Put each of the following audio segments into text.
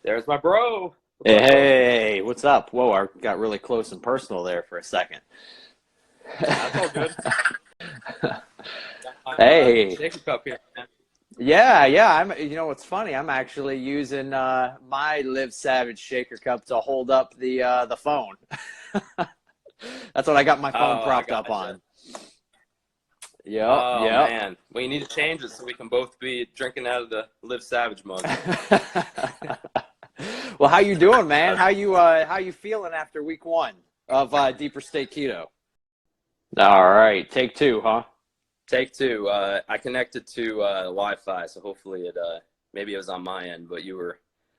There's my bro. What's Hey, up, bro? hey, what's up? Whoa, I got really close and personal there for a second. That's all good. Got my Hey, shaker cup here, man. yeah. You know what's funny? I'm actually using my Live Savage shaker cup to hold up the phone. That's what I got my phone Oh, I propped up gotcha. on. Yep, Oh yep. man, well you need to change it so we can both be drinking out of the Live Savage mug. Well, how you doing, man? Uh, How you feeling after week one of Deeper State Keto? All right, take two, huh? Take two. I connected to Wi-Fi, so hopefully maybe it was on my end, but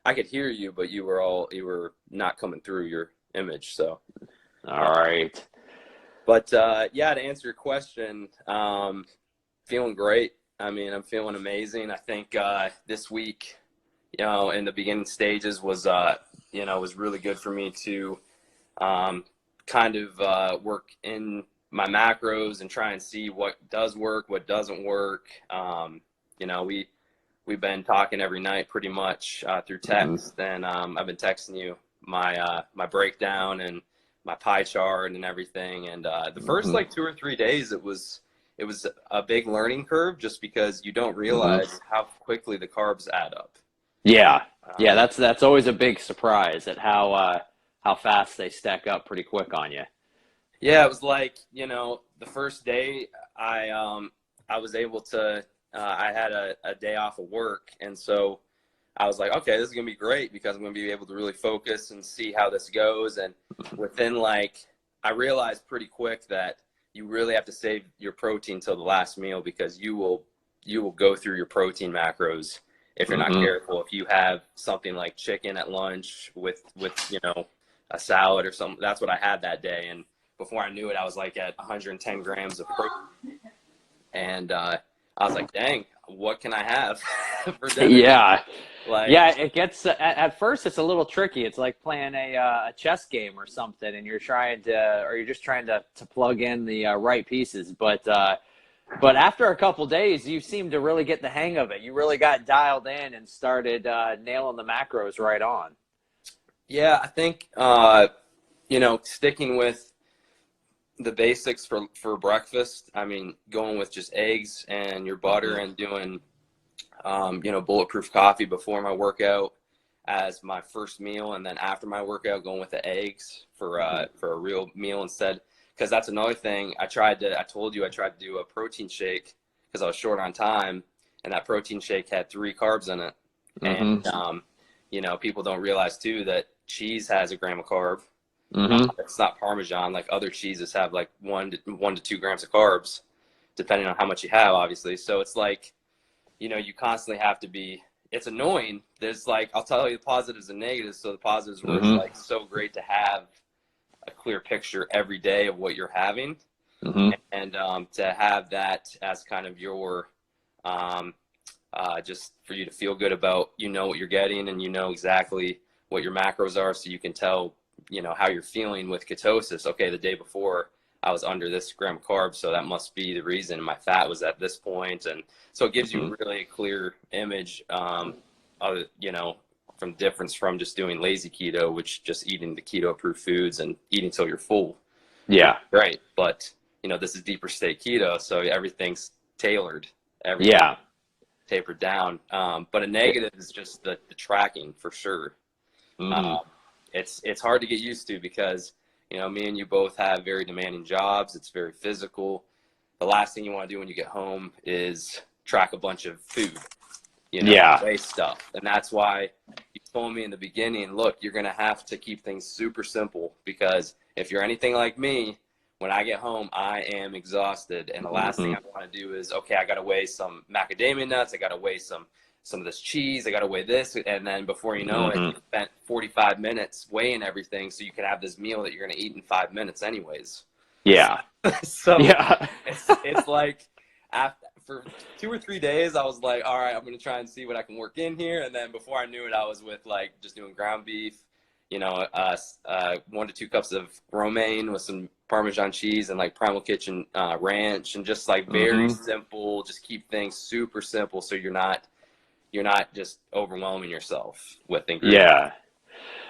I could hear you, but you were not coming through your image. So, All uh, right. but yeah, to answer your question, feeling great. I mean, I'm feeling amazing. I think this week, in the beginning stages was really good for me to um, kind of work in my macros and try and see what does work, what doesn't work. You know, we've been talking every night pretty much through Mm-hmm. text, and I've been texting you my breakdown and my pie chart and everything. And the first Mm-hmm. like 2 or 3 days, it was a big learning curve just because you don't Mm-hmm. realize how quickly the carbs add up. Yeah, yeah. Um, That's always a big surprise at how fast they stack up pretty quick on you. Yeah, it was like, the first day I was able to I had a day off of work, and so I was like, okay, this is gonna be great because I'm gonna be able to really focus and see how this goes. And within I realized pretty quick that you really have to save your protein till the last meal because you will go through your protein macros if you're not Mm-hmm. careful. If you have something like chicken at lunch with a salad or something, that's what I had that day. And before I knew it, I was like at 110 grams of protein, and I was like, dang, what can I have for dinner? Yeah, Like, yeah. It gets at first it's a little tricky. It's like playing a chess game or something, and you're just trying to plug in the right pieces. But after a couple days, you seem to really get the hang of it. You really got dialed in and started nailing the macros right on. yeah, I think sticking with the basics for breakfast. I mean, going with just eggs and your butter Mm-hmm. and doing bulletproof coffee before my workout as my first meal, and then after my workout, going with the eggs Mm-hmm. for a real meal instead. Because that's another thing. I told you I tried to do a protein shake because I was short on time, and that protein shake had 3 carbs in it. Mm-hmm. And people don't realize too that cheese has a gram of carb. Mm-hmm. It's not Parmesan like other cheeses have, like 1 to 2 grams of carbs, depending on how much you have, obviously. So it's like, you constantly have to be. It's annoying. There's like, I'll tell you the positives and negatives. So the positives were it's Mm-hmm. like so great to have a clear picture every day of what you're having, Mm-hmm. and to have that as kind of your um, just for you to feel good about, what you're getting, and exactly what your macros are, so you can tell how you're feeling with ketosis. Okay, the day before I was under this gram of carbs, so that must be the reason my fat was at this point. And so it gives Mm-hmm. you really a clear image of from difference from just doing lazy keto, which just eating the keto approved foods and eating till you're full, which Yeah. is great. But this is deeper state keto, so everything's tailored, everything Yeah. tapered down. But a negative is just the tracking for sure. Mm-hmm. Um, it's hard to get used to because me and you both have very demanding jobs. It's very physical. The last thing you want to do when you get home is track a bunch of food, Yeah. waste stuff. And that's why you told me in the beginning, look, you're going to have to keep things super simple, because if you're anything like me, when I get home, I am exhausted. And the last thing Mm-hmm. I want to do is, okay, I got to weigh some macadamia nuts. I got to weigh some of this cheese. I got to weigh this. And then before you know it, Mm-hmm. you spent 45 minutes weighing everything so you can have this meal that you're going to eat in 5 minutes anyways. Yeah. So Yeah. it's like, for 2 or 3 days, I was like, all right, I'm going to try and see what I can work in here. And then before I knew it, I was with like just doing ground beef, 1 to 2 cups of romaine with some Parmesan cheese and like Primal Kitchen ranch, and just like very Mm-hmm. simple, just keep things super simple so you're not you're not just overwhelming yourself with ingredients. Yeah.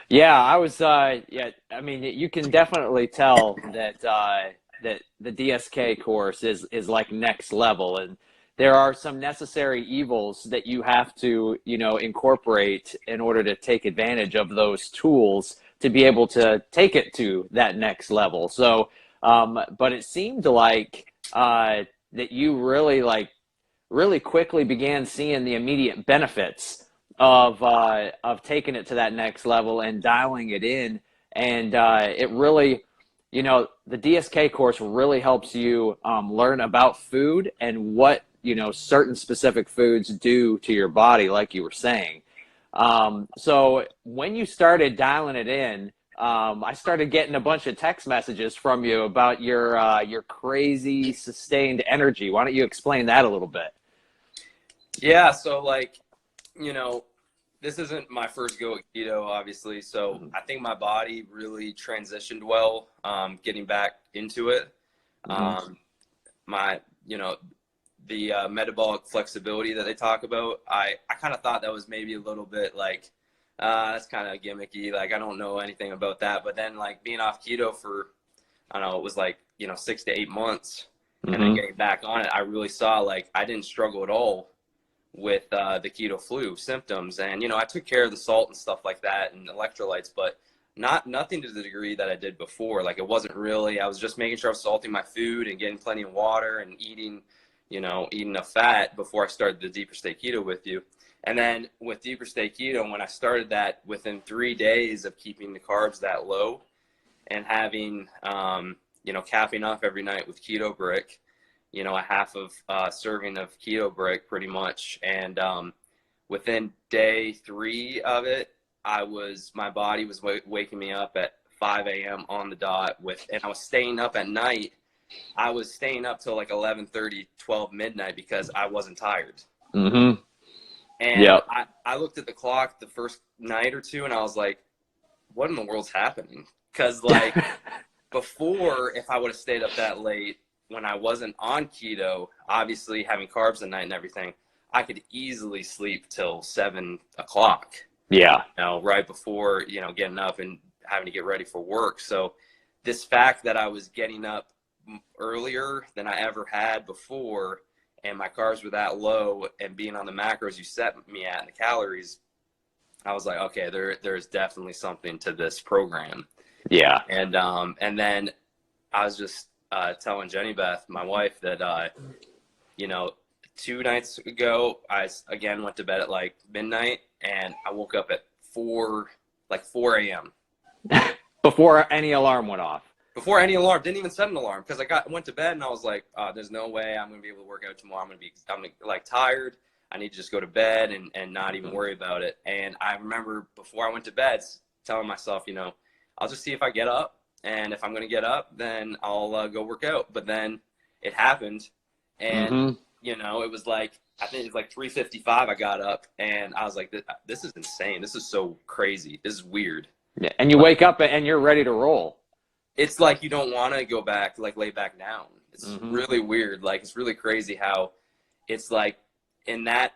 Yeah, I was yeah, I mean you can definitely tell that that the DSK course is like next level, and there are some necessary evils that you have to, you know, incorporate in order to take advantage of those tools to be able to take it to that next level. So but it seemed like that you really really quickly began seeing the immediate benefits of taking it to that next level and dialing it in. And it really, you know, the DSK course really helps you learn about food and what, you know, certain specific foods do to your body, like you were saying. So when you started dialing it in, I started getting a bunch of text messages from you about your crazy sustained energy. Why don't you explain that a little bit? Yeah, so like, you know, this isn't my first go at keto, obviously. So Mm-hmm. I think my body really transitioned well, getting back into it. Mm-hmm. Um, my, you know, the metabolic flexibility that they talk about, I kind of thought that was maybe a little bit like, that's kind of gimmicky. Like, I don't know anything about that. But then, like, being off keto for, I don't know, it was like, you know, 6 to 8 months, and then Mm-hmm. getting back on it, I really saw like I didn't struggle at all with the keto flu symptoms. And, you know, I took care of the salt and stuff like that and electrolytes, but nothing to the degree that I did before. Like, it wasn't really, I was just making sure I was salting my food and getting plenty of water and eating, you know, eating enough fat before I started the deeper state keto with you. And then with deeper state keto, when I started that, within 3 days of keeping the carbs that low and having, you know, capping off every night with keto brick, you know, a half of serving of keto brick pretty much. And within day 3 of it, my body was waking me up at 5 a.m. on the dot and I was staying up at night. I was staying up till like 11:30, 12 midnight because I wasn't tired. Mm-hmm. And Yep. I looked at the clock the first night or two and I was like, what in the world's happening? Because like before, if I would have stayed up that late when I wasn't on keto, obviously having carbs at night and everything, I could easily sleep till 7 o'clock, Yeah. you know, right before, you know, getting up and having to get ready for work. So this fact that I was getting up earlier than I ever had before, and my carbs were that low, and being on the macros you set me at and the calories, I was like, okay, there's definitely something to this program. Yeah. And then I was just telling Jenny Beth, my wife, that you know, 2 nights ago I again went to bed at like midnight, and I woke up at 4 a.m. Before any alarm went off. before any alarm. Didn't even set an alarm because went to bed and I was like, there's no way I'm gonna be able to work out tomorrow. I'm gonna like tired. I need to just go to bed and not even worry about it. And I remember before I went to bed telling myself, you know, I'll just see if I get up, and if I'm gonna get up, then I'll go work out. But then it happened, and Mm-hmm. you know, it was like, I think it was like 3:55 I got up, and I was like, this is insane. This is so crazy. This is weird. Yeah. And you wake up and you're ready to roll. It's like you don't want to go back, like lay back down. It's Mm-hmm. really weird. Like, it's really crazy how it's like in that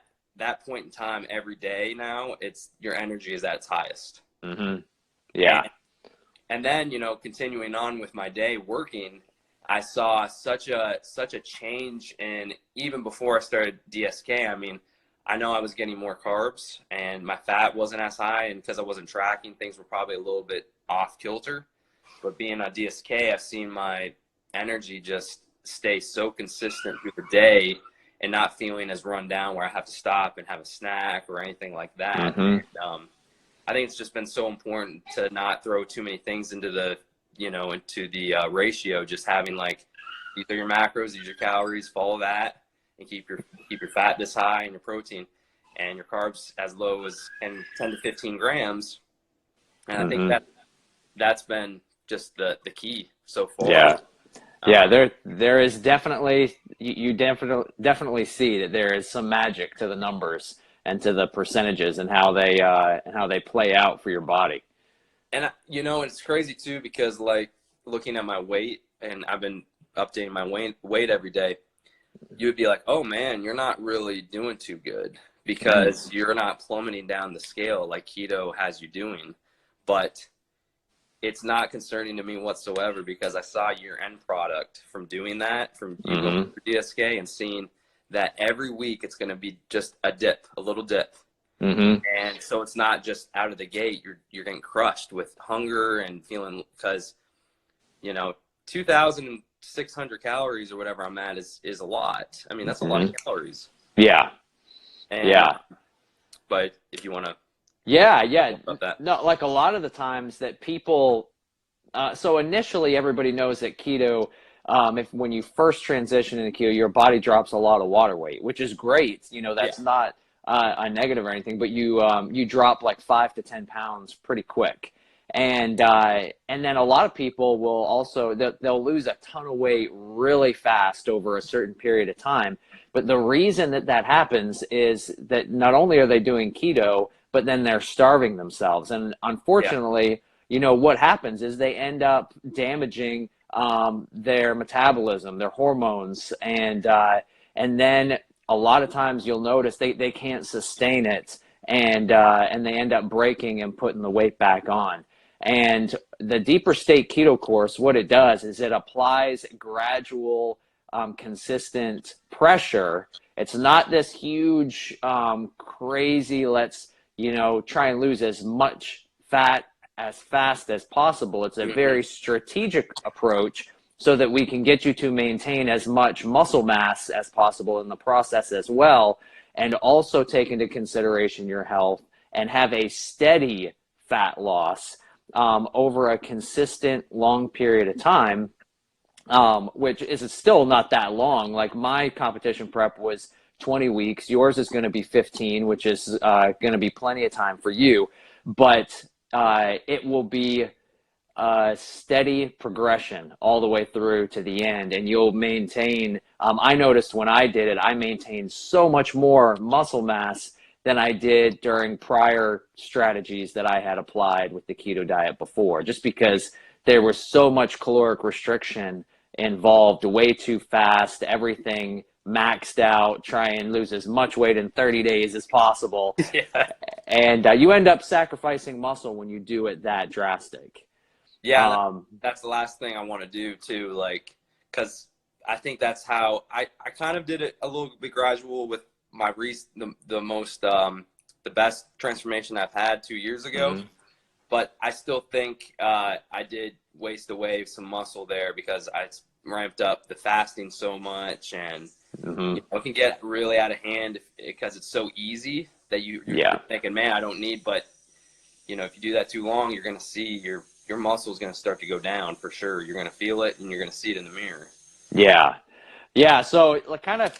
point in time every day now, it's your energy is at its highest. Mm-hmm. Yeah. And then, you know, continuing on with my day working, I saw such a change in, even before I started DSK. I mean, I know I was getting more carbs and my fat wasn't as high, and because I wasn't tracking, things were probably a little bit off kilter. But being on DSK, I've seen my energy just stay so consistent through the day and not feeling as run down where I have to stop and have a snack or anything like that. Mm-hmm. And, I think it's just been so important to not throw too many things into the, you know, into the ratio. Just having like, these are your macros, these are your calories, follow that, and keep your fat this high and your protein and your carbs as low as 10 to 15 grams. And I think Mm-hmm. that's been just the key so far. Yeah. Yeah, Um, there is definitely you definitely see that there is some magic to the numbers and to the percentages and how they play out for your body. and you know, it's crazy too, because like looking at my weight, and I've been updating my weight every day, you would be like, oh man, you're not really doing too good, because you're not plummeting down the scale like keto has you doing. But it's not concerning to me whatsoever, because I saw your end product from doing that, from you going through DSK and seeing that every week it's going to be just a dip, a little dip. And so it's not just out of the gate, you're getting crushed with hunger and feeling, because, you know, 2,600 calories or whatever I'm at is a lot. I mean, that's a lot of calories. Yeah. And, but if you want to. No, like a lot of the times that people, so initially everybody knows that keto, when you first transition into keto, your body drops a lot of water weight, which is great. You know, that's not a negative or anything, but you drop like 5 to 10 pounds pretty quick. And then a lot of people will also, they'll lose a ton of weight really fast over a certain period of time. But the reason that happens is that not only are they doing keto, but then they're starving themselves. And unfortunately, you know, what happens is they end up damaging their metabolism, their hormones, and then a lot of times you'll notice they can't sustain it, and they end up breaking and putting the weight back on. And the Deeper State Keto course, what it does is it applies gradual, consistent pressure. It's not this huge, crazy, let's, you know, try and lose as much fat as fast as possible. It's a very strategic approach so that we can get you to maintain as much muscle mass as possible in the process as well, and also take into consideration your health and have a steady fat loss over a consistent long period of time, which is still not that long. Like my competition prep was 20 weeks. Yours is going to be 15, which is going to be plenty of time for you. But it will be a steady progression all the way through to the end. And you'll maintain, I noticed when I did it, I maintained so much more muscle mass than I did during prior strategies that I had applied with the keto diet before, just because there was so much caloric restriction involved, way too fast, everything maxed out, try and lose as much weight in 30 days as possible. And you end up sacrificing muscle when you do it that drastic. That's the last thing I want to do too, like, because I think that's how I kind of did it a little bit gradual with my the best transformation I've had 2 years ago. But I still think I did waste away some muscle there because I ramped up the fasting so much, and you know, it can get really out of hand because it's so easy that you're thinking, man, I don't need. But you know, if you do that too long, you're going to see your muscle is going to start to go down for sure. You're going to feel it, and you're going to see it in the mirror. Yeah. So like kind of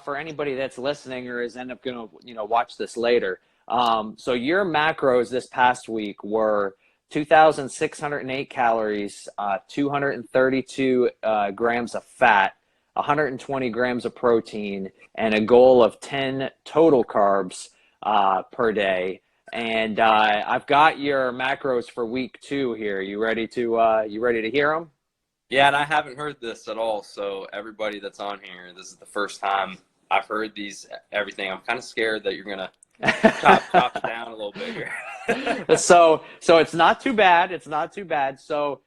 for anybody that's listening or is end up going to, you know, watch this later. So your macros this past week were 2,608 calories, 232 grams of fat, 120 grams of protein, and a goal of 10 total carbs per day. And I've got your macros for week 2 here. You ready to hear them? Yeah, and I haven't heard this at all. So everybody that's on here, this is the first time I've heard everything. I'm kind of scared that you're gonna chop it down a little bit here. So it's not too bad. It's not too bad. So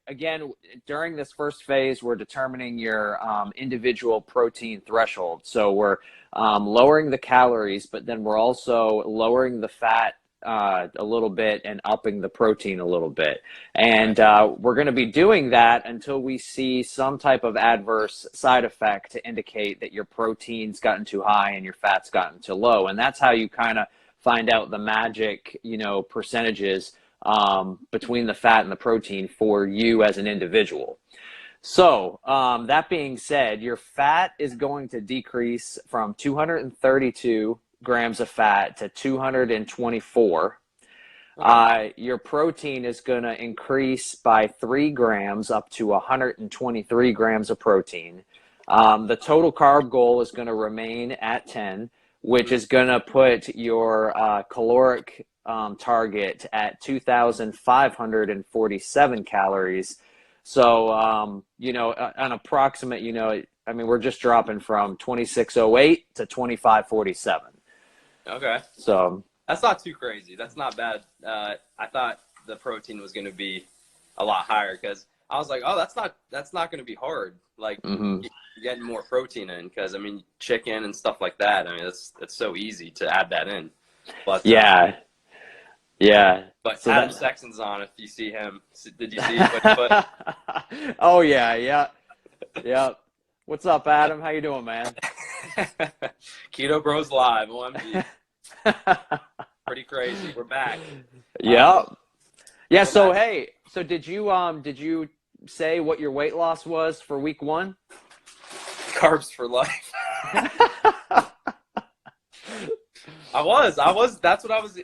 again, during this first phase, we're determining your individual protein threshold. So we're lowering the calories, but then we're also lowering the fat a little bit and upping the protein a little bit. And we're going to be doing that until we see some type of adverse side effect to indicate that your protein's gotten too high and your fat's gotten too low. And that's how you kind of find out the magic, you know, percentages between the fat and the protein for you as an individual. So that being said, your fat is going to decrease from 232 grams of fat to 224. Your protein is going to increase by 3 grams up to 123 grams of protein. The total carb goal is going to remain at 10, which is going to put your caloric target at 2,547 calories. So, you know, an approximate, you know, I mean, we're just dropping from 2608 to 2547. Okay. So That's not too crazy. That's not bad. I thought the protein was going to be a lot higher because I was like, oh, that's not going to be hard. Like mhm. getting more protein in because I mean chicken and stuff like that. I mean it's so easy to add that in. But Yeah, yeah. So Adam that. Sexton's on. If you see him, did you see what he put? Oh yeah, yeah, yeah. What's up, Adam? How you doing, man? Keto Bros Live, OMG. Pretty crazy. We're back. Yeah. Yeah, So so that's hey, so did you say what your weight loss was for week 1? carbs for life. That's what I was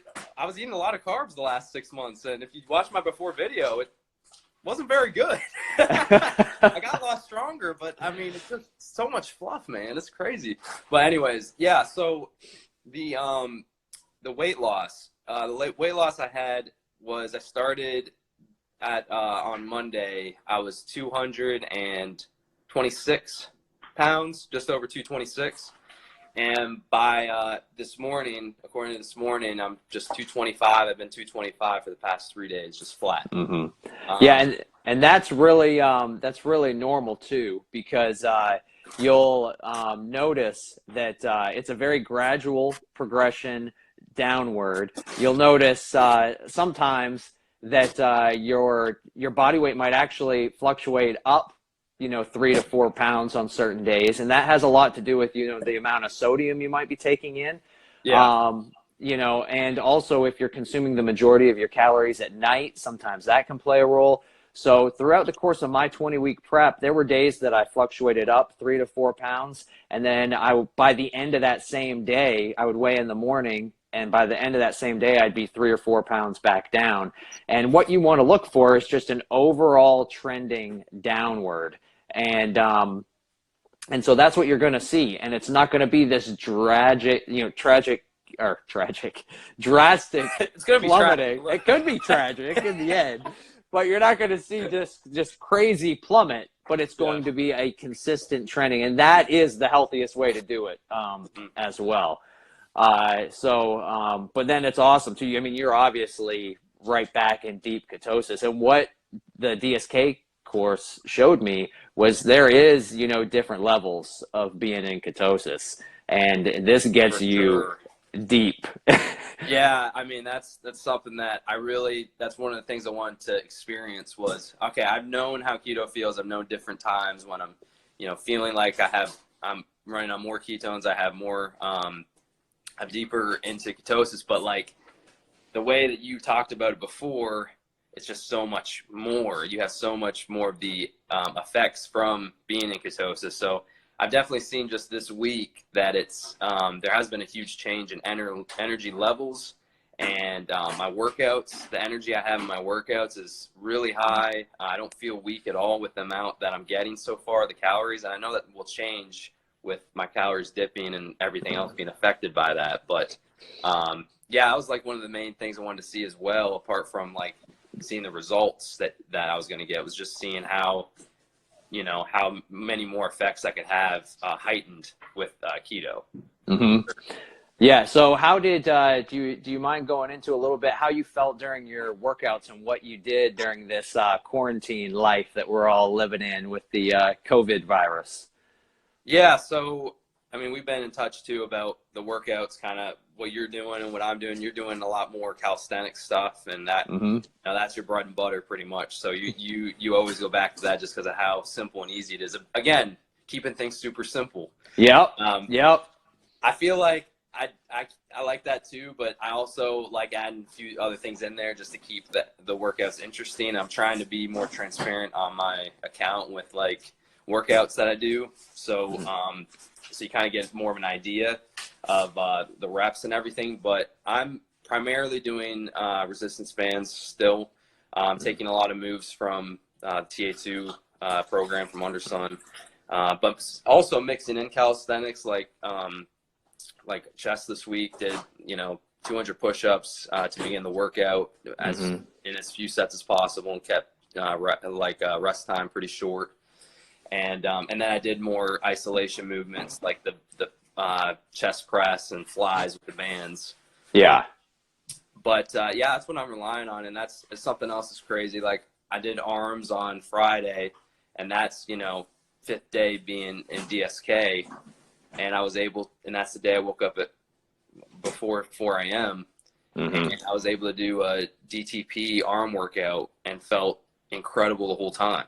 eating a lot of carbs the last 6 months. And if you watch my before video, it wasn't very good. I got a lot stronger, but I mean, it's just so much fluff, man. It's crazy. But anyways, yeah. So the weight loss, weight loss I had was I started at on Monday. I was 226 pounds, just over 226. And by this morning, according to this morning, I'm just 225. I've been 225 for the past 3 days, just flat. Hmm. Yeah, Um, and that's really normal too, because you'll notice that it's a very gradual progression downward. You'll notice sometimes that your body weight might actually fluctuate up, 3 to 4 pounds on certain days, and that has a lot to do with the amount of sodium you might be taking in. yeah, And also if you're consuming the majority of your calories at night, sometimes that can play a role. So throughout the course of my 20-week prep, there were days that I fluctuated up 3 to 4 pounds, and then by the end of that same day, I would weigh in the morning, and by the end of that same day, I'd be 3 or 4 pounds back down. And what you want to look for is just an overall trending downward. And so that's what you're going to see, and it's not going to be this drastic it's gonna be plummeting. tragic. It could be tragic in the end, but you're not going to see just crazy plummet. But it's Yeah. going to be a consistent trending, and that is the healthiest way to do it as well. But then it's awesome too. I mean, you're obviously right back in deep ketosis, and what the DSK course showed me was there is different levels of being in ketosis, and this gets For you sure. deep. Yeah, I mean that's something that that's one of the things I wanted to experience was okay, I've known how keto feels. I've known different times when I'm, feeling like I'm running on more ketones, I have more I'm deeper into ketosis, but like the way that you talked about it before, it's just so much more. You have so much more of the effects from being in ketosis. So I've definitely seen just this week that it's there has been a huge change in energy levels and my workouts. The energy I have in my workouts is really high. I don't feel weak at all with the amount that I'm getting so far, the calories. And I know that will change with my calories dipping and everything else being affected by that. But yeah, that was like one of the main things I wanted to see as well, apart from like seeing the results that I was going to get, was just seeing how many more effects I could have heightened with keto. Hmm. Yeah. So how did do you mind going into a little bit how you felt during your workouts and what you did during this quarantine life that we're all living in with the COVID virus? Yeah, so I mean, we've been in touch too about the workouts, kind of what you're doing and what I'm doing. You're doing a lot more calisthenics stuff, and Hmm. that's your bread and butter pretty much. So you always go back to that just because of how simple and easy it is. Again, keeping things super simple. Yep. Um, Yep. I feel like I like that too, but I also like adding a few other things in there just to keep the workouts interesting. I'm trying to be more transparent on my account with like workouts that I do. So so you kind of get more of an idea of the reps and everything. But I'm primarily doing resistance bands still, taking a lot of moves from TA2 program from Undersun, but also mixing in calisthenics like chest this week. Did 200 push-ups to begin the workout as Hmm. in as few sets as possible, and kept rest time pretty short. And then I did more isolation movements, like the chest press and flies with the bands. Yeah. But yeah, that's what I'm relying on, and that's something else that's crazy. Like I did arms on Friday, and that's fifth day being in DSK, and I was able, and that's the day I woke up at before 4 a.m. Mm-hmm. and I was able to do a DTP arm workout and felt incredible the whole time.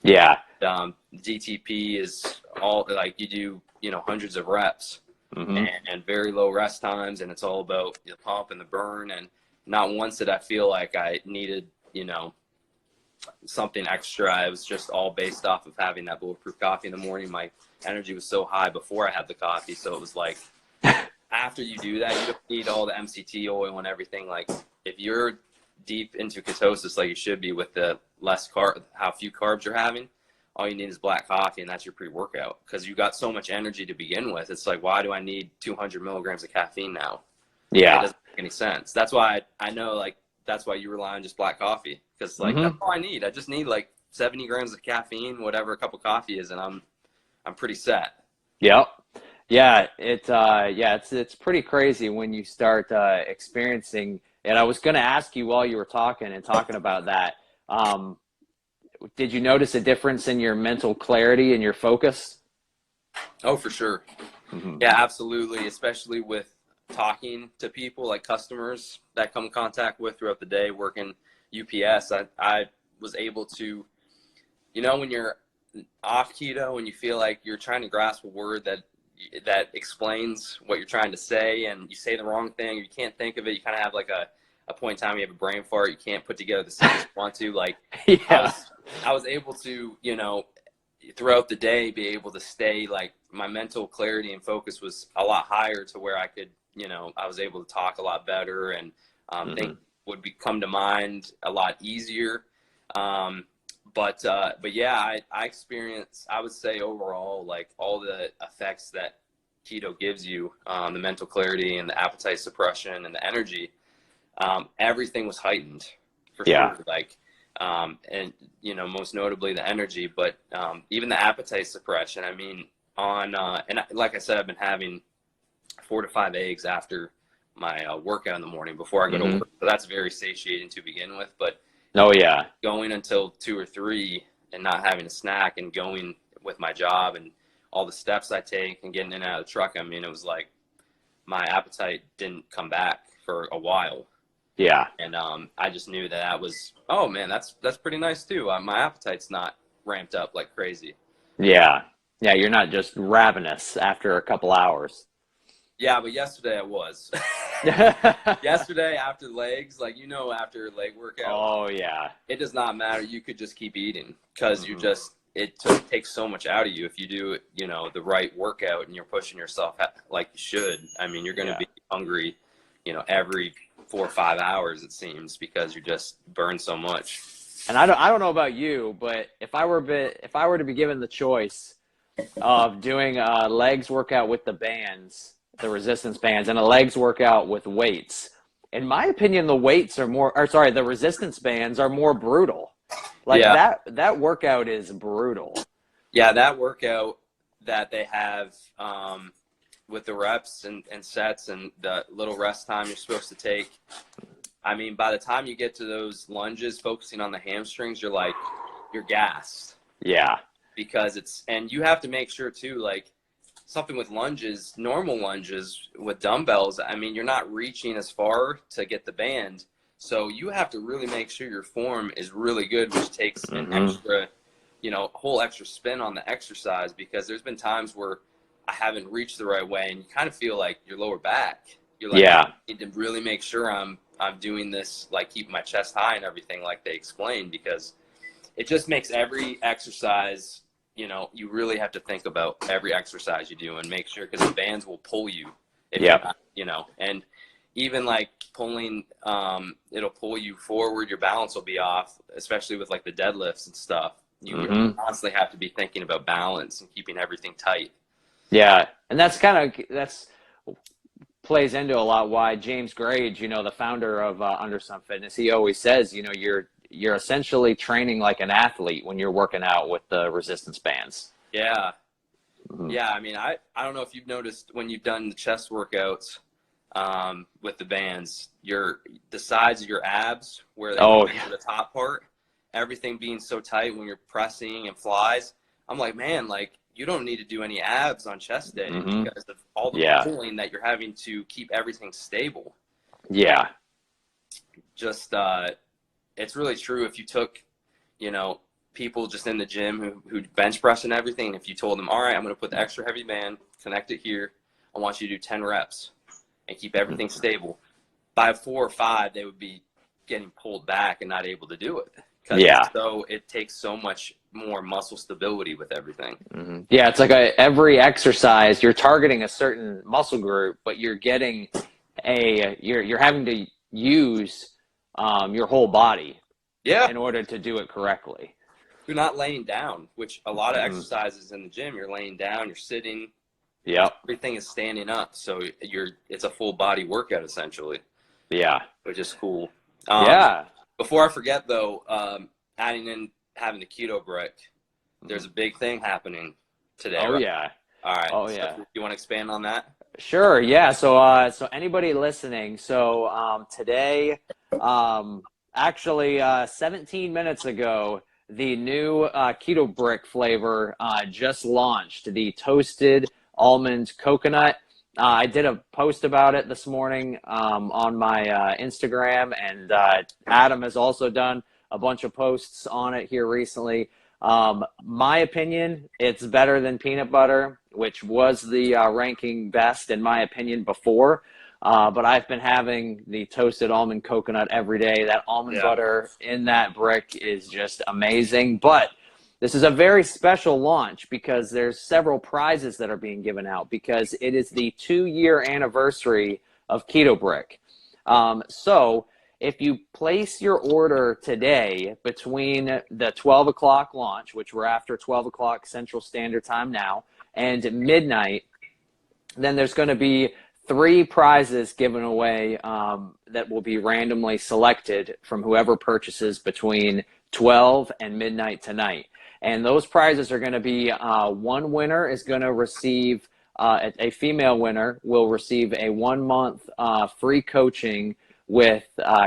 Yeah. DTP is all like you do, hundreds of reps. Mm-hmm. And very low rest times, and it's all about the pump and the burn. And not once did I feel like I needed, something extra. It was just all based off of having that bulletproof coffee in the morning. My energy was so high before I had the coffee, so it was like after you do that, you don't need all the MCT oil and everything. Like if you're deep into ketosis, like you should be with the less how few carbs you're having, all you need is black coffee, and that's your pre-workout, because you got so much energy to begin with. It's like, why do I need 200 milligrams of caffeine now? Yeah. It doesn't make any sense. That's why I know, like, that's why you rely on just black coffee, because like that's all I need. I just need like 70 grams of caffeine, whatever a cup of coffee is, and I'm pretty set. Yep. Yeah. It's pretty crazy when you start experiencing. And I was going to ask you while you were talking about that. Did you notice a difference in your mental clarity and your focus? Oh, for sure. Mm-hmm. Yeah, absolutely. Especially with talking to people, like customers that come in contact with throughout the day, working UPS. I was able to, when you're off keto and you feel like you're trying to grasp a word that explains what you're trying to say, and you say the wrong thing, or you can't think of it, you kind of have like a point in time you have a brain fart, you can't put together the sentence you want to. Like, yeah. I was able to, throughout the day, be able to stay, like, my mental clarity and focus was a lot higher, to where I could, I was able to talk a lot better, and things would come to mind a lot easier. But yeah, I experienced, I would say overall, like all the effects that keto gives you, the mental clarity and the appetite suppression and the energy, everything was heightened for sure. Like, and most notably the energy, but even the appetite suppression. I mean, and like I said, I've been having 4 to 5 eggs after my workout in the morning before I go to work. So that's very satiating to begin with. But going until 2 or 3 and not having a snack, and going with my job and all the steps I take and getting in and out of the truck, I mean, it was like my appetite didn't come back for a while. Yeah. And I just knew that was, oh man, that's pretty nice too. My appetite's not ramped up like crazy. Yeah. Yeah. You're not just ravenous after a couple hours. Yeah, but yesterday I was. Yesterday after legs, like, after leg workout. Oh yeah. It does not matter. You could just keep eating, because it takes so much out of you if you do, the right workout and you're pushing yourself like you should. I mean, you're going to be hungry, every 4 or 5 hours, it seems, because you just burn so much. And I don't know about you, but if I were to be given the choice of doing a legs workout with the bands, the resistance bands, and a legs workout with weights, in my opinion, the resistance bands are more brutal. Like that workout is brutal. Yeah, that workout that they have with the reps and sets and the little rest time you're supposed to take. I mean, by the time you get to those lunges, focusing on the hamstrings, you're gassed. Yeah. Because and you have to make sure too, like something with lunges, normal lunges with dumbbells, I mean, you're not reaching as far to get the band. So you have to really make sure your form is really good, which takes an extra, a whole extra spin on the exercise, because there's been times where I haven't reached the right way and you kind of feel like your lower back. You're like, I need to really make sure I'm doing this, like keeping my chest high and everything like they explained, because it just makes every exercise, you really have to think about every exercise you do and make sure, because the bands will pull you. If you're not, and even like pulling, it'll pull you forward, your balance will be off, especially with like the deadlifts and stuff. You constantly have to be thinking about balance and keeping everything tight. Yeah. And that's plays into a lot why James Grage, the founder of Under Some Fitness, he always says, you're essentially training like an athlete when you're working out with the resistance bands. Yeah. Yeah, I mean, I don't know if you've noticed when you've done the chest workouts with the bands, the sides of your abs where they Oh, come yeah. into the top part, everything being so tight when you're pressing and flies. I'm like, man, like you don't need to do any abs on chest day Mm-hmm. because of all the Yeah. pulling that you're having to keep everything stable. Yeah. Just it's really true. If you took, you know, people just in the gym who bench press and everything, if you told them, all right, I'm going to put the extra heavy band, connect it here, I want you to do 10 reps and keep everything stable. By 4 or 5, they would be getting pulled back and not able to do it because Yeah. it takes so much more muscle stability with everything. Mm-hmm. Yeah, it's like every exercise you're targeting a certain muscle group, but you're getting you're having to use your whole body Yeah, in order to do it correctly. you're not laying down, which a lot of Mm-hmm. exercises in the gym, you're laying down, you're sitting, Yep. everything is standing up. So it's a full body workout essentially, Yeah. which is cool. Yeah. Before I forget though, adding in having the keto brick, there's a big thing happening today, Oh right? yeah. All right. Oh So yeah. you want to expand on that? Sure. Yeah. So anybody listening, today, actually, 17 minutes ago, the new keto brick flavor just launched. The toasted almond coconut. I did a post about it this morning on my Instagram, and Adam has also done a bunch of posts on it here recently. My opinion, it's better than peanut butter, which was the ranking best in my opinion before. But I've been having the toasted almond coconut every day. That almond Yeah. butter in that brick is just amazing. But this is a very special launch because there's several prizes that are being given out because it is the 2-year anniversary of Keto Brick. So if you place your order today between the 12 o'clock launch, which we're after 12 o'clock Central Standard Time now, and midnight, then there's going to be 3 prizes given away that will be randomly selected from whoever purchases between 12 and midnight tonight. And those prizes are going to be one winner is going to receive, a female winner will receive a 1-month free coaching with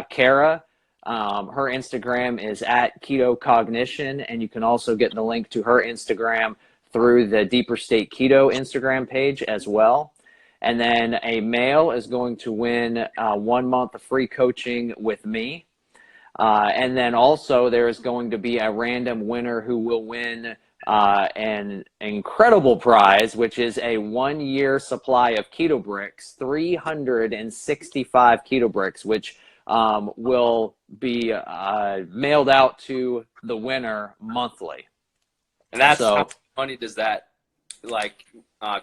Kara. Her Instagram is at Keto Cognition, and you can also get the link to her Instagram through the Deeper State Keto Instagram page as well. And then a male is going to win 1 month of free coaching with me. And then also there is going to be a random winner who will win an incredible prize, which is a 1-year supply of keto bricks, 365 keto bricks, which will be mailed out to the winner monthly. And that's how So, much money does that like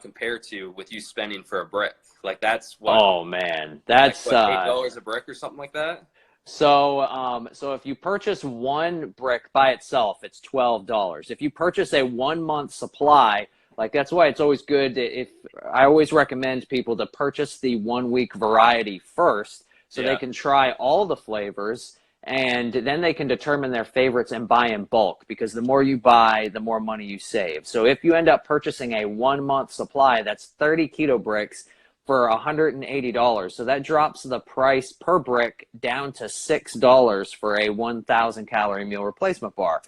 compare to with you spending for a brick? Like that's what, oh man, like that's what, $8 a brick or something like that? so if you purchase one brick by itself, it's $12. If you purchase a 1-month supply, like that's why it's always good if I always recommend people to purchase the 1-week variety first so they Yeah. can try all the flavors and then they can determine their favorites and buy in bulk because the more you buy, the more money you save. So if you end up purchasing a 1-month supply, that's 30 keto bricks for $180. So that drops the price per brick down to $6 for a 1,000 calorie meal replacement bar.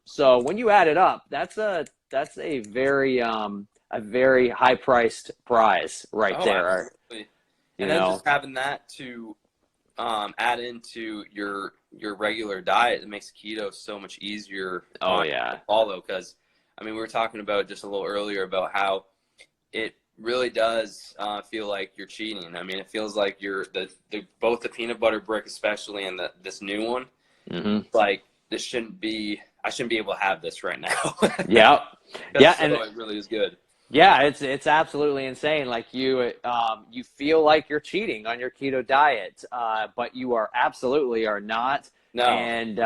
So when you add it up, that's a very high priced prize right Oh, there. absolutely. You And then know, just having that to add into your regular diet, it makes keto so much easier oh to yeah, follow. Because I mean, we were talking about just a little earlier about how it really does feel like you're cheating. I mean, it feels like you're both the peanut butter brick, especially, and this new one. mm-hmm. Like this shouldn't be. I shouldn't be able to have this right now. Yeah, yeah, So and it really is good. yeah, it's absolutely insane. Like you feel like you're cheating on your keto diet, but you are absolutely are not. No. And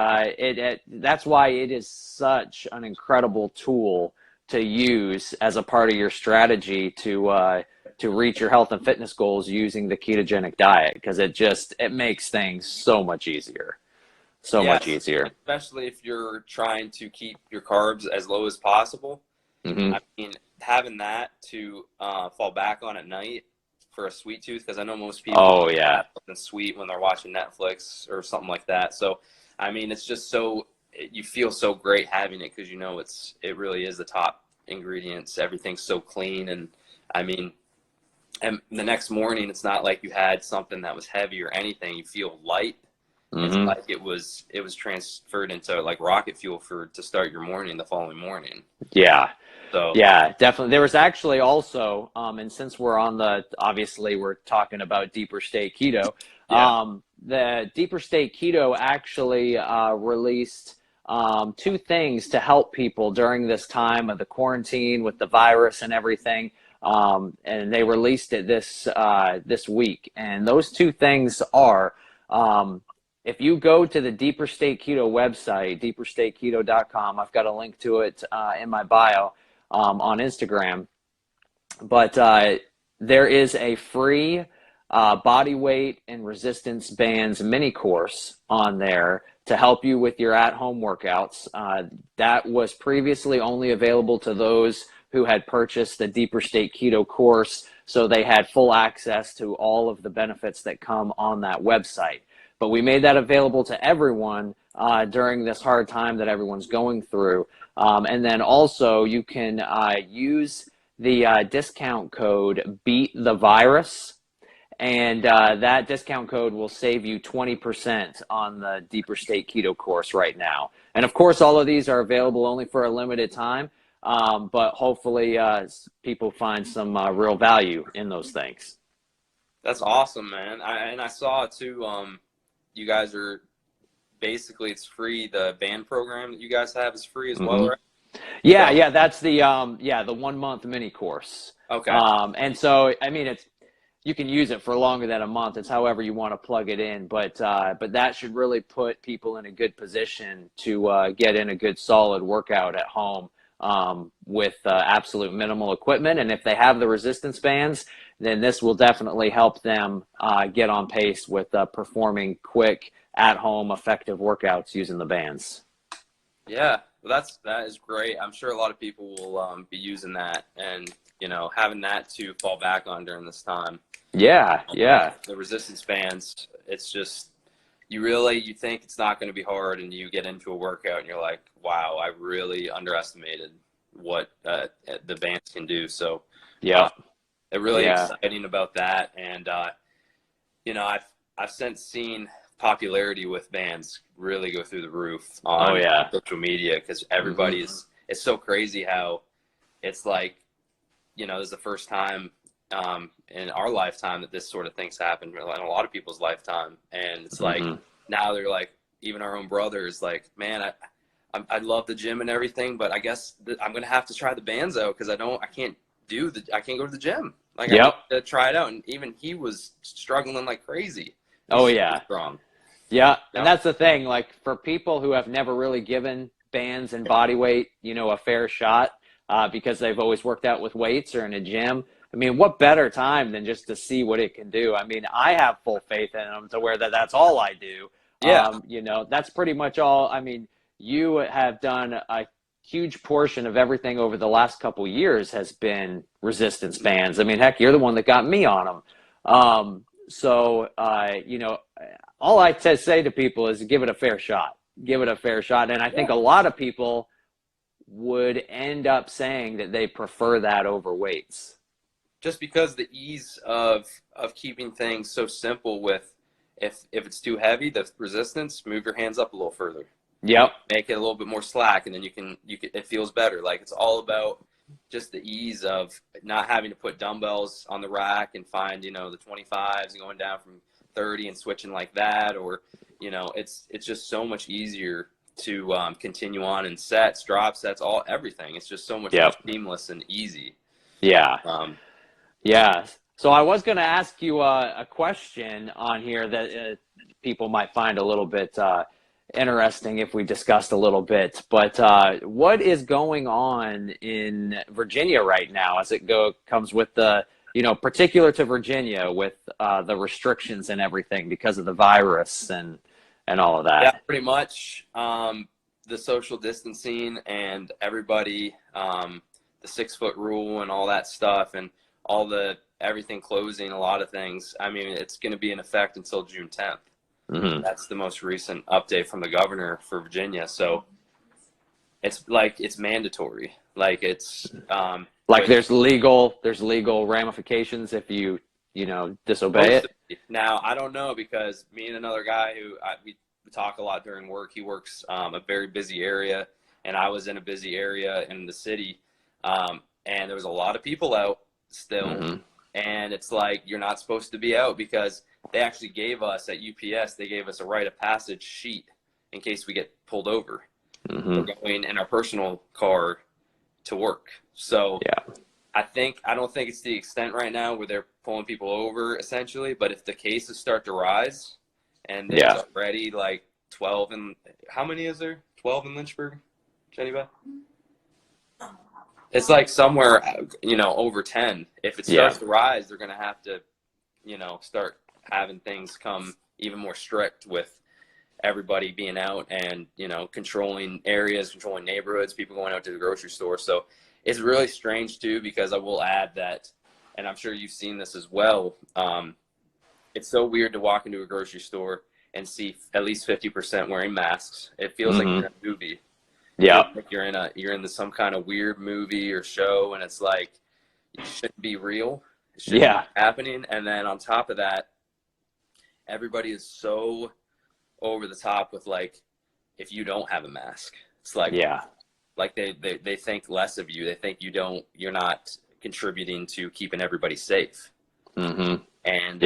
that's why it is such an incredible tool to use as a part of your strategy to reach your health and fitness goals using the ketogenic diet because it makes things so much easier, so much Yes, easier. especially if you're trying to keep your carbs as low as possible. Hmm. I mean, having that to fall back on at night for a sweet tooth, because I know most people Oh yeah. have something sweet when they're watching Netflix or something like that. So, I mean, it's just so, you feel so great having it because you know it really is the top ingredients. Everything's so clean, and I mean, and the next morning it's not like you had something that was heavy or anything. You feel light. It's Mm-hmm. like it was transferred into like rocket fuel to start your morning the following morning. Yeah. So Yeah, definitely. There was actually also, and since we're on obviously we're talking about Deeper State Keto, yeah, the Deeper State Keto actually released two things to help people during this time of the quarantine with the virus and everything. And they released it this week. And those two things are, if you go to the Deeper State Keto website, deeperstateketo.com, I've got a link to it in my bio on Instagram. But there is a free body weight and resistance bands mini course on there to help you with your at-home workouts. That was previously only available to those who had purchased the Deeper State Keto course, so they had full access to all of the benefits that come on that website. But we made that available to everyone during this hard time that everyone's going through. And then also you can use the discount code Beat the Virus, and that discount code will save you 20% on the Deeper State Keto course right now. And of course, all of these are available only for a limited time, but hopefully people find some real value in those things. that's awesome, man. I saw too. You guys are basically, it's free. The band program that you guys have is free as well, Mm-hmm. right? Yeah, So yeah, that's the 1 month mini course. okay, And so I mean you can use it for longer than a month. It's however you want to plug it in, but that should really put people in a good position to get in a good solid workout at home with absolute minimal equipment. And if they have the resistance bands, then this will definitely help them get on pace with performing quick at home effective workouts using the bands. yeah, well, that is great. I'm sure a lot of people will be using that, and having that to fall back on during this time. Yeah, yeah. The resistance bands, it's just you think it's not going to be hard, and you get into a workout and you're like, wow, I really underestimated what the bands can do. So Yep. they're really Yeah. exciting about that. And I've since seen popularity with bands really go through the roof Oh on yeah. social media, because Mm-hmm. it's so crazy how it's like, this is the first time in our lifetime that this sort of thing's happened, in a lot of people's lifetime. And it's like, Mm-hmm. now they're like, even our own brothers, like, man, I love the gym and everything, but I guess I'm going to have to try the bands out, because I can't go to the gym. Like, I need Yep. to try it out. And even he was struggling like crazy. Oh He's yeah. super strong. Yeah. And No. that's the thing, like for people who have never really given bands and body weight, a fair shot, because they've always worked out with weights or in a gym. I mean, what better time than just to see what it can do? I mean, I have full faith in them to where that's all I do. Yeah. That's pretty much all. I mean, you have done a huge portion of everything over the last couple years has been resistance bands. I mean, heck, you're the one that got me on them. So, all I say to people is give it a fair shot. Give it a fair shot. And I think Yeah. a lot of people would end up saying that they prefer that over weights. Just because the ease of keeping things so simple with, if it's too heavy, the resistance, move your hands up a little further. Yep. Make it a little bit more slack, and then you can it feels better. Like, it's all about just the ease of not having to put dumbbells on the rack and find the 25s and going down from 30 and switching like that, or it's just so much easier to continue on in sets, drop sets, everything. It's just so much more Yep. seamless and easy. Yeah. Um, Yeah. So I was going to ask you a question on here that people might find a little bit interesting if we discussed a little bit. But what is going on in Virginia right now as it comes with the, particular to Virginia with the restrictions and everything because of the virus and all of yeah, that? pretty much the social distancing and everybody, the the 6 foot rule and all that stuff, and all the everything closing, a lot of things. I mean, it's going to be in effect until June 10th. Mm-hmm. That's the most recent update from the governor for Virginia. So it's like it's mandatory. Like it's Like there's legal ramifications if you disobey it. Now I don't know, because me and another guy we talk a lot during work. He works a very busy area, and I was in a busy area in the city, and there was a lot of people out still. Mm-hmm. And it's like, you're not supposed to be out, because they actually gave us at UPS, they gave us a rite of passage sheet in case we get pulled over. Mm-hmm. We're going in our personal car to work. So yeah, I don't think it's the extent right now where they're pulling people over essentially, but if the cases start to rise, and there's already like 12 in, how many is there? 12 in Lynchburg, Jenny Beth? It's like somewhere, over 10. If it starts to rise, they're going to have to, start having things come even more strict with everybody being out and, controlling areas, controlling neighborhoods, people going out to the grocery store. So it's really strange too, because I will add that, and I'm sure you've seen this as well. It's so weird to walk into a grocery store and see at least 50% wearing masks. It feels like you're in a movie. Yeah. Like you're in some kind of weird movie or show, and it's like, it shouldn't be real. It shouldn't be happening. And then on top of that, everybody is so over the top with, like, if you don't have a mask, it's like, like they think less of you. They think you're not contributing to keeping everybody safe. Mm-hmm. And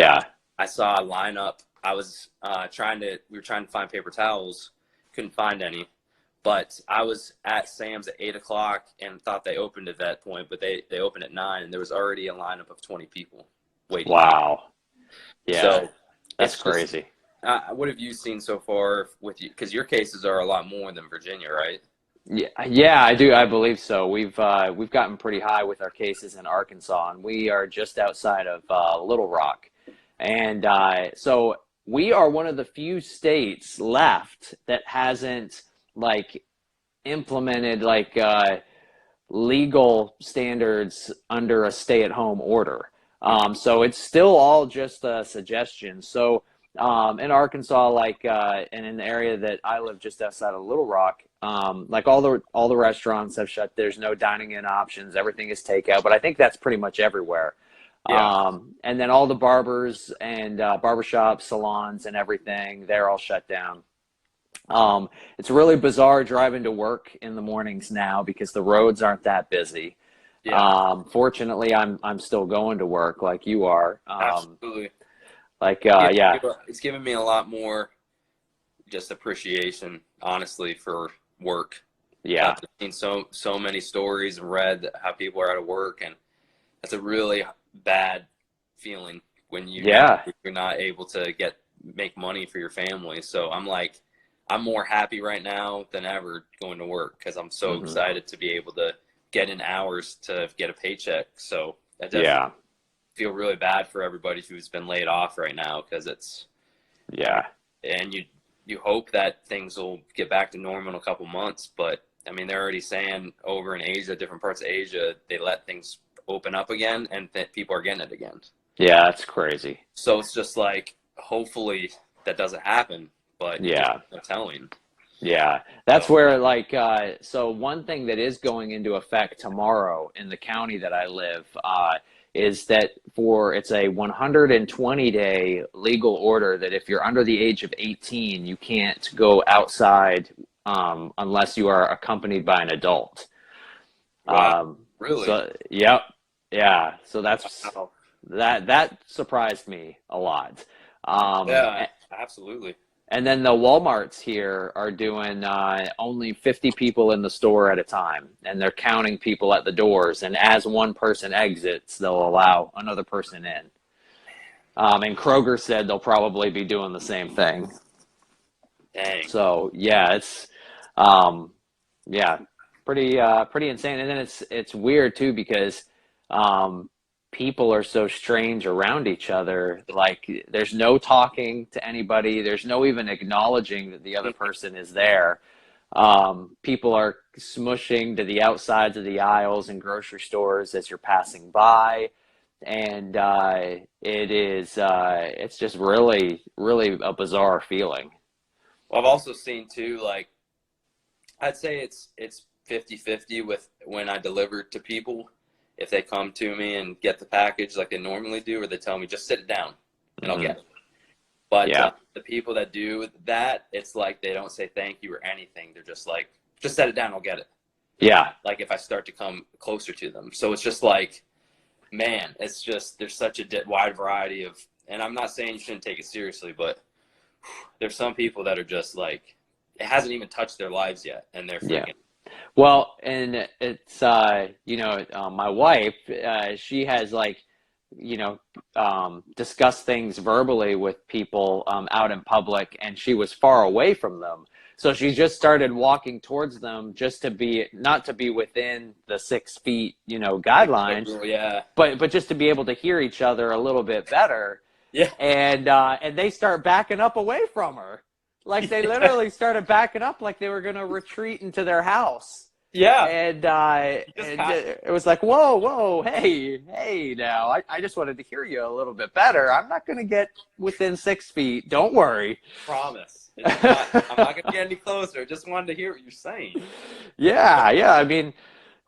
I saw a lineup. I was we were trying to find paper towels, couldn't find any. But I was at Sam's at 8 o'clock and thought they opened at that point, but they opened at 9, and there was already a lineup of 20 people waiting. Wow. Yeah. So that's crazy. What have you seen so far with you? Because your cases are a lot more than Virginia, right? Yeah, I do. I believe so. We've gotten pretty high with our cases in Arkansas, and we are just outside of Little Rock. And so we are one of the few states left that hasn't implemented legal standards under a stay-at-home order. So it's still all just a suggestion. So in Arkansas, and in the area that I live just outside of Little Rock, all the restaurants have shut. There's no dining in options. Everything is takeout. But I think that's pretty much everywhere. Yeah. And then all the barbers and barbershops, salons, and everything, they're all shut down. It's really bizarre driving to work in the mornings now because the roads aren't that busy. Yeah. Fortunately, I'm still going to work like you are. Absolutely. It's given me a lot more just appreciation, honestly, for work. Yeah. I've seen so many stories and read how people are out of work, and that's a really bad feeling when you're not able to make money for your family. So I'm more happy right now than ever going to work, because I'm so excited to be able to get in hours to get a paycheck. So I definitely feel really bad for everybody who's been laid off right now, because it's and you hope that things will get back to normal in a couple months. But I mean, they're already saying over in Asia, different parts of Asia, they let things open up again, and people are getting it again. Yeah, that's crazy. So it's just like, hopefully that doesn't happen. But no telling. Yeah, that's where so one thing that is going into effect tomorrow in the county that I live is that it's a 120-day legal order that if you're under the age of 18, you can't go outside unless you are accompanied by an adult. Wow. Really? So, yeah. So that surprised me a lot. Yeah, absolutely. And then the Walmarts here are doing only 50 people in the store at a time, and they're counting people at the doors. And as one person exits, they'll allow another person in. And Kroger said they'll probably be doing the same thing. Dang. So it's pretty insane. And then it's weird too, because people are so strange around each other. Like, there's no talking to anybody. There's no even acknowledging that the other person is there. People are smushing to the outsides of the aisles in grocery stores as you're passing by. And it's just really, really a bizarre feeling. Well, I've also seen too, like, I'd say it's 50-50 with when I deliver to people. If they come to me and get the package like they normally do, or they tell me just sit it down and I'll Mm-hmm. get it. But Yeah. the people that do that, it's like they don't say thank you or anything. They're just like, just set it down, I'll get it. Yeah. Like if I start to come closer to them. So it's just like, man, it's just, there's such a wide variety of, and I'm not saying you shouldn't take it seriously, but there's some people that are just like, it hasn't even touched their lives yet. And they're Yeah. freaking. Well, and it's my wife, she has like, discussed things verbally with people out in public, and she was far away from them. So she just started walking towards them just to be not to be within the 6 feet, guidelines, Yeah. but just to be able to hear each other a little bit better. Yeah. And they start backing up away from her. Like they literally started backing up like they were going to retreat into their house. Yeah. And it was like, whoa, hey, now. I just wanted to hear you a little bit better. I'm not going to get within 6 feet. Don't worry. Promise. I'm not going to get any closer. Just wanted to hear what you're saying. Yeah. I mean,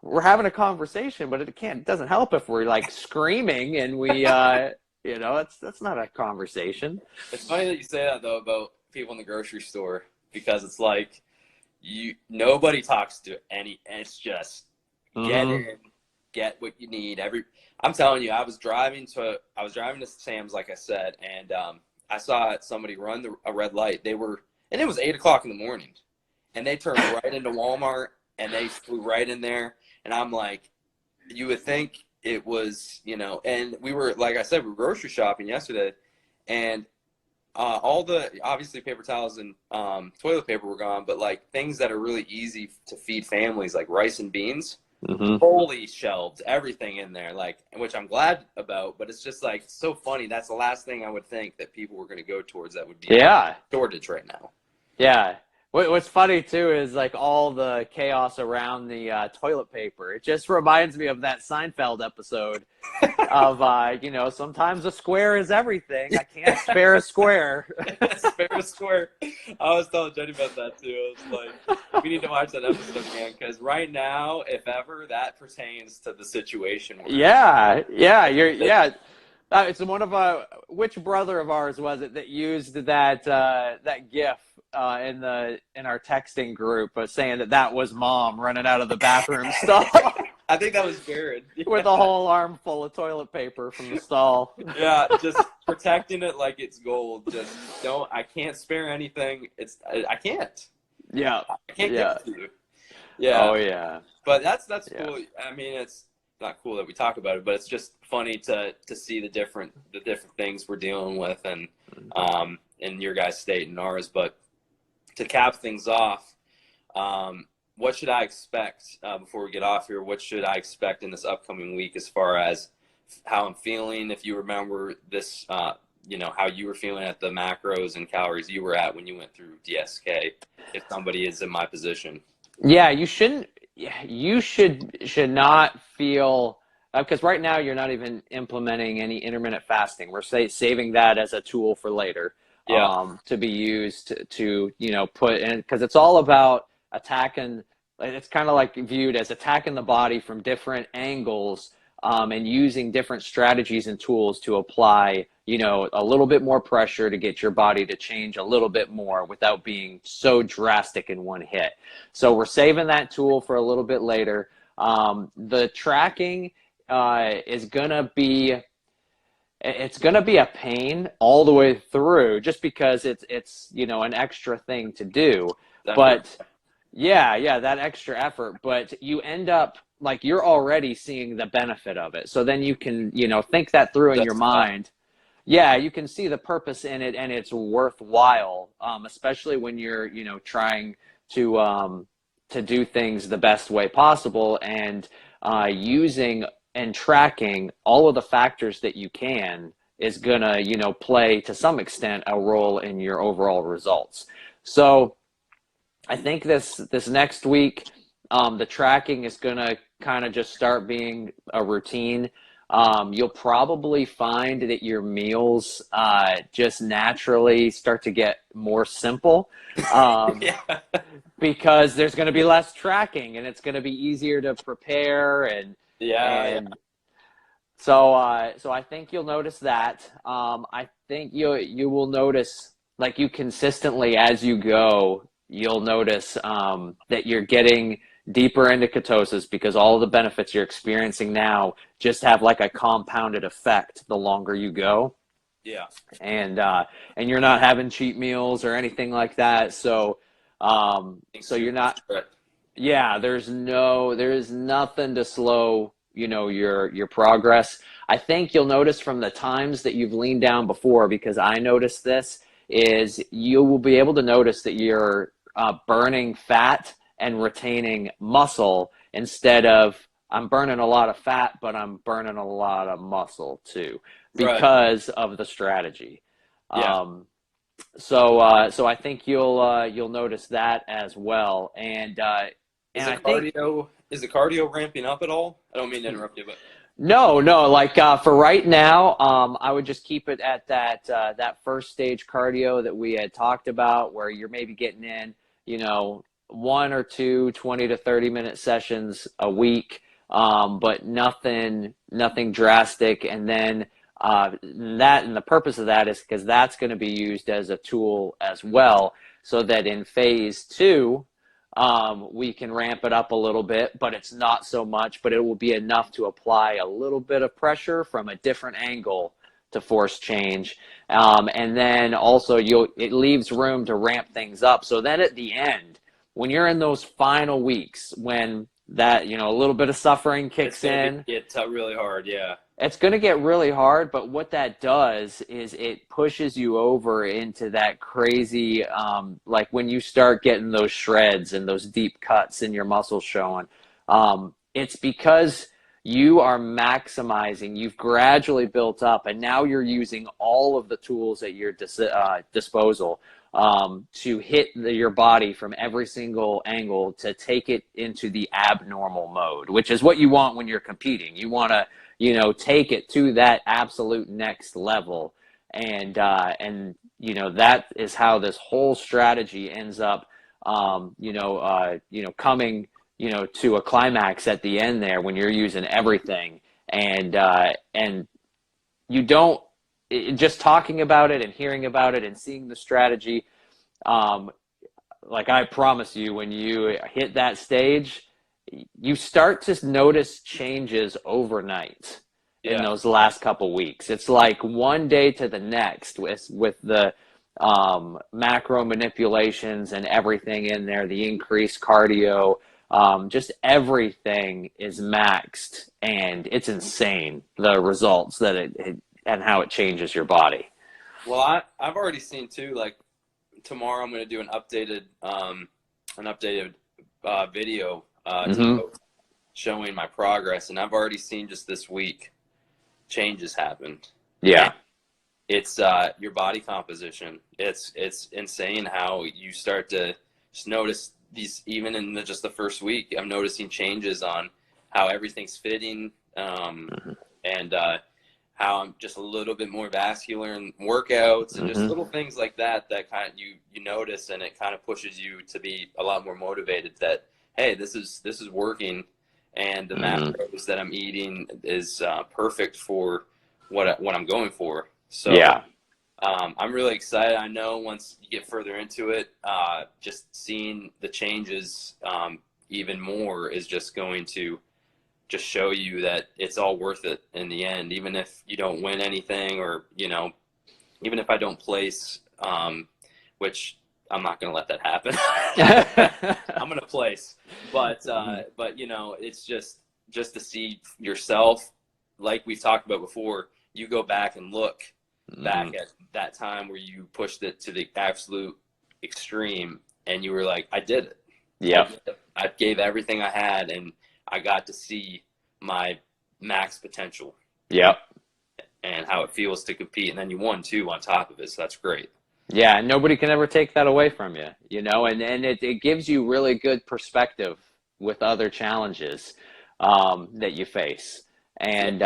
we're having a conversation, but it doesn't help if we're like screaming and we, that's not a conversation. It's funny that you say that though about people in the grocery store, because it's like nobody talks to and it's just get in, get what you need. I'm telling you, I was driving to Sam's, like I said, and I saw somebody run a red light. And it was 8 o'clock in the morning, and they turned right into Walmart and they flew right in there. And I'm like, you would think it was, and we were, like I said, we were grocery shopping yesterday, and all the, obviously, paper towels and toilet paper were gone, but like things that are really easy to feed families, like rice and beans, fully shelved, everything in there, like, which I'm glad about. But it's just like so funny. That's the last thing I would think that people were going to go towards. That would be shortage right now. Yeah. What's funny too is like all the chaos around the toilet paper. It just reminds me of that Seinfeld episode of sometimes a square is everything. I can't spare a square. Spare a square. I was telling Jenny about that too. I was like, we need to watch that episode again, because right now, if ever, that pertains to the situation. It's one of which brother of ours was it that used that GIF in our texting group, saying that was mom running out of the bathroom stall. I think that was Jared. With a whole armful of toilet paper from the stall. Yeah, just protecting it like it's gold. Just I can't spare anything. I can't. Yeah. I can't give it to you. Yeah. Oh yeah. But that's cool. I mean, it's not cool that we talk about it, but it's just funny to see the different things we're dealing with, and in your guys' state and ours. But to cap things off, what should I expect before we get off here? What should I expect in this upcoming week as far as how I'm feeling? If you remember this, how you were feeling at the macros and calories you were at when you went through DSK, if somebody is in my position. Yeah, you shouldn't. You should not feel, because right now you're not even implementing any intermittent fasting. We're saving that as a tool for later. To be used to put in, because it's all about attacking. It's kind of like viewed as attacking the body from different angles, and using different strategies and tools to apply a little bit more pressure to get your body to change a little bit more without being so drastic in one hit. So we're saving that tool for a little bit later. The tracking is gonna be a pain all the way through, just because it's an extra thing to do. But yeah, that extra effort. But you end up like you're already seeing the benefit of it. So then you can think that through in your mind. Yeah, you can see the purpose in it, and it's worthwhile, especially when you're trying to do things the best way possible, and using and tracking all of the factors that you can is gonna play to some extent a role in your overall results. So I think this next week, the tracking is going to kind of just start being a routine. You'll probably find that your meals just naturally start to get more simple, um, Yeah. because there's going to be less tracking and it's going to be easier to prepare Yeah. Yeah. and so I think you'll notice that. I think you will notice, like, you consistently as you go, you'll notice that you're getting deeper into ketosis because all of the benefits you're experiencing now just have like a compounded effect the longer you go, Yeah. and and you're not having cheat meals or anything like that. Being So you're super not, strict. yeah, there is nothing to slow, your progress. I think you'll notice from the times that you've leaned down before, because I noticed this, is you will be able to notice that you're burning fat and retaining muscle instead of I'm burning a lot of fat, but I'm burning a lot of muscle too Right. because of the strategy. Yeah. Um, so I think you'll notice that as well, and I think Is the cardio ramping up at all? I don't mean to interrupt you, but no, like for right now, I would just keep it at that first stage cardio that we had talked about, where you're maybe getting in, one or two 20 to 30 minute sessions a week, but nothing drastic, and then and the purpose of that is because that's going to be used as a tool as well, so that in phase two, we can ramp it up a little bit, but it's not so much, but it will be enough to apply a little bit of pressure from a different angle to force change. And then also it leaves room to ramp things up. So then at the end, when you're in those final weeks, when that, a little bit of suffering it's kicks gonna in, get really hard. Yeah. it's going to get really hard, but what that does is it pushes you over into that crazy, like when you start getting those shreds and those deep cuts in your muscles showing. It's because you are maximizing, you've gradually built up, and now you're using all of the tools at your disposal, to hit your body from every single angle to take it into the abnormal mode, which is what you want when you're competing. You want to take it to that absolute next level. And that is how this whole strategy ends up, coming, to a climax at the end there when you're using everything. And you don't, just talking about it and hearing about it and seeing the strategy, um, like I promise you, when you hit that stage, you start to notice changes overnight in Yeah. those last couple weeks. It's like one day to the next with the macro manipulations and everything in there, the increased cardio, just everything is maxed, and it's insane the results that it and how it changes your body. Well, I've already seen too. Like tomorrow, I'm going to do an updated video to Hmm. post showing my progress, and I've already seen just this week changes happen. And Yeah. it's your body composition. It's insane how you start to just notice these even in just the first week. I'm noticing changes on how everything's fitting, Hmm. and how I'm just a little bit more vascular in workouts and just Hmm. little things like that that kind of you notice, and it kind of pushes you to be a lot more motivated that hey, this is working, and the Hmm. macros that I'm eating is perfect for what I'm going for. So Yeah. I'm really excited. I know once you get further into it, just seeing the changes even more is just going to just show you that it's all worth it in the end, even if you don't win anything, or even if I don't place, which I'm not going to let that happen. I'm going to place, but it's just to see yourself, like we've talked about before. You go back and look Hmm. back at that time where you pushed it to the absolute extreme, and you were like, I did it. I Yep. did it. I gave everything I had, and I got to see my max potential Yep. and how it feels to compete. And then you won too on top of it, so that's great. Yeah, and nobody can ever take that away from you, and it gives you really good perspective with other challenges that you face. Yeah. And,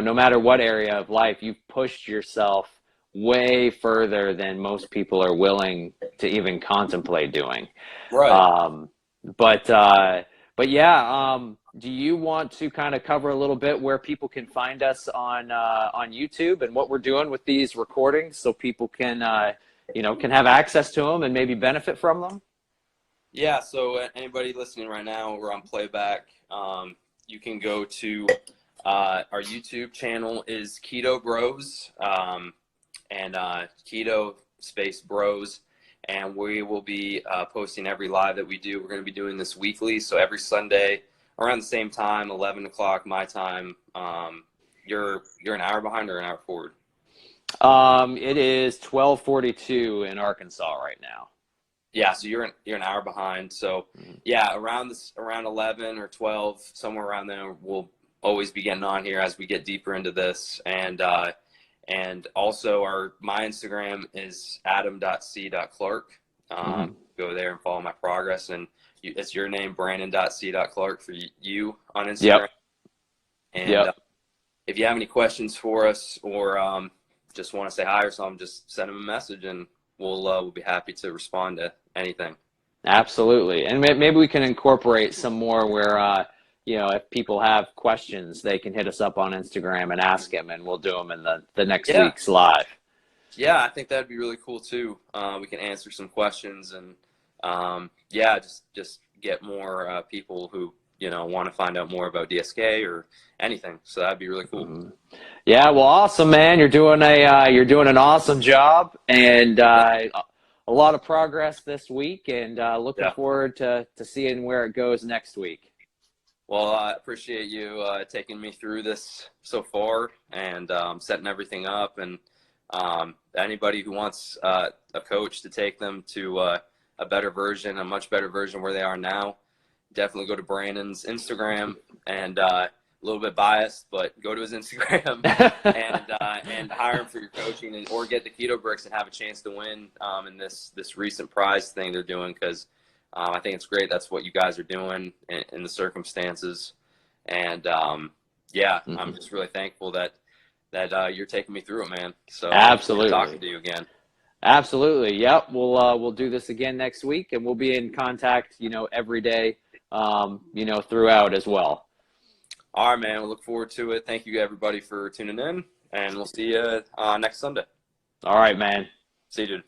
no matter what area of life, you've pushed yourself way further than most people are willing to even contemplate doing. Right. Um, but yeah, do you want to kind of cover a little bit where people can find us on YouTube and what we're doing with these recordings so people can have access to them and maybe benefit from them? Yeah. So anybody listening right now, we're on playback. You can go to our YouTube channel is Keto Bros, and Keto space Bros. And we will be posting every live that we do. We're going to be doing this weekly. So every Sunday around the same time, 11 o'clock my time. You're an hour behind or an hour forward? It is 12:42 in Arkansas right now. Yeah, so you're an hour behind. So yeah, around 11 or 12, somewhere around there, we'll always be getting on here as we get deeper into this. And also my Instagram is adam.c.clark. Go there and follow my progress. And it's your name, brandon.c.clark for you on Instagram. Yep. And Yep. if you have any questions for us or just want to say hi or something, just send them a message and we'll be happy to respond to anything. Absolutely. And maybe we can incorporate some more where, if people have questions, they can hit us up on Instagram and ask them, and we'll do them in the next Yeah. week's live. Yeah, I think that'd be really cool too. We can answer some questions and just get more people who want to find out more about DSK or anything. So that'd be really cool. Yeah, well, awesome, man. You're doing an awesome job, and a lot of progress this week, and looking forward to seeing where it goes next week. Well, I appreciate you taking me through this so far and setting everything up. And anybody who wants a coach to take them to a much better version where they are now, definitely go to Brandon's Instagram and a little bit biased, but go to his Instagram and hire him for your coaching or get the Keto Bricks and have a chance to win in this recent prize thing they're doing because I think it's great. That's what you guys are doing in the circumstances. And I'm just really thankful that you're taking me through it, man. So Absolutely. talking to you again. Absolutely. Yep. We'll do this again next week, and we'll be in contact, every day, throughout as well. All right, man. We'll look forward to it. Thank you, everybody, for tuning in, and we'll see you next Sunday. All right, man. See you, dude.